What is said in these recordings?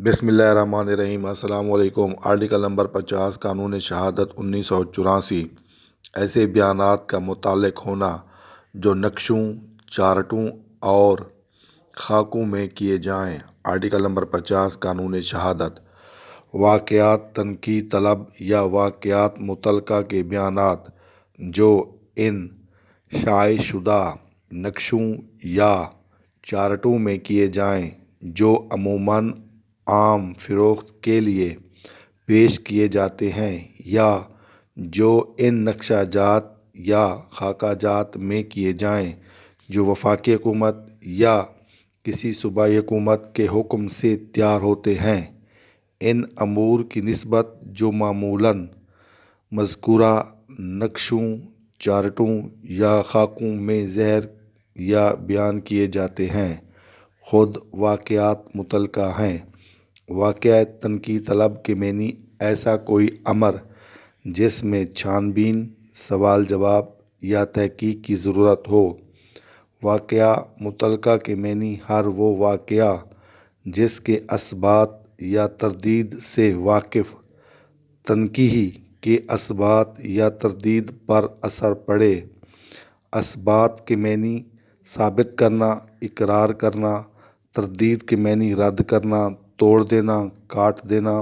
بسم اللہ الرحمن الرحیم۔ السلام علیکم۔ آرٹیکل نمبر 50 قانون شہادت 1984 ایسے بیانات کا متعلق ہونا جو نقشوں، چارٹوں اور خاکوں میں کیے جائیں۔ آرٹیکل نمبر 50 قانون شہادت واقعات تنقید طلب یا واقعات متعلقہ کے بیانات جو ان شائع شدہ نقشوں یا چارٹوں میں کیے جائیں، جو عموماً عام فروخت کے لیے پیش کیے جاتے ہیں، یا جو ان نقشہ جات یا خاکہ جات میں کیے جائیں جو وفاقی حکومت یا کسی صوبائی حکومت کے حکم سے تیار ہوتے ہیں۔ ان امور کی نسبت جو معمولاً مذکورہ نقشوں، چارٹوں یا خاکوں میں ظاہر یا بیان کیے جاتے ہیں، خود واقعات متعلقہ ہیں۔ واقعہ تنقید طلب کے معنی ایسا کوئی امر جس میں چھان بین، سوال جواب یا تحقیق کی ضرورت ہو۔ واقعہ متعلقہ کے معنی ہر وہ واقعہ جس کے اثبات یا تردید سے واقف تنقیح کے اثبات یا تردید پر اثر پڑے۔ اثبات کے معنی ثابت کرنا، اقرار کرنا۔ تردید کے معنی رد کرنا، توڑ دینا، کاٹ دینا۔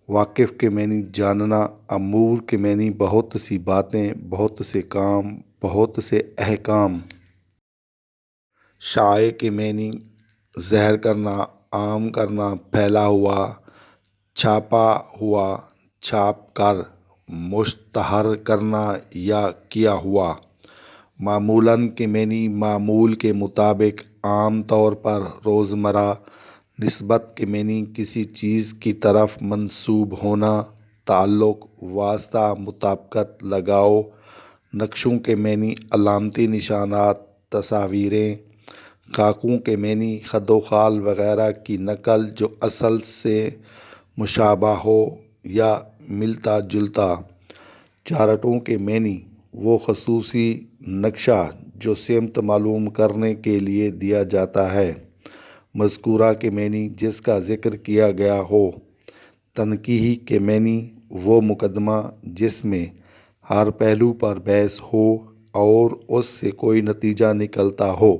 واقف کے معنی جاننا۔ امور کے معنی بہت سی باتیں، بہت سے کام، بہت سے احکام۔ شائع کے معنی ظاہر کرنا، عام کرنا، پھیلا ہوا، چھپا ہوا، چھاپ کر، مشتہر کرنا یا کیا ہوا۔ معمولاً کے معنی معمول کے مطابق، عام طور پر، روزمرہ۔ نسبت کے معنی کسی چیز کی طرف منسوب ہونا، تعلق، واسطہ، مطابقت، لگاؤ۔ نقشوں کے معنی علامتی نشانات، تصاویریں۔ خاکوں کے معنی خط و خال وغیرہ کی نقل جو اصل سے مشابہ ہو یا ملتا جلتا۔ چارٹوں کے معنی وہ خصوصی نقشہ جو سمت معلوم کرنے کے لیے دیا جاتا ہے۔ مذکورہ کے معنی جس کا ذکر کیا گیا ہو۔ تنقیح کے معنی وہ مقدمہ جس میں ہر پہلو پر بحث ہو اور اس سے کوئی نتیجہ نکلتا ہو۔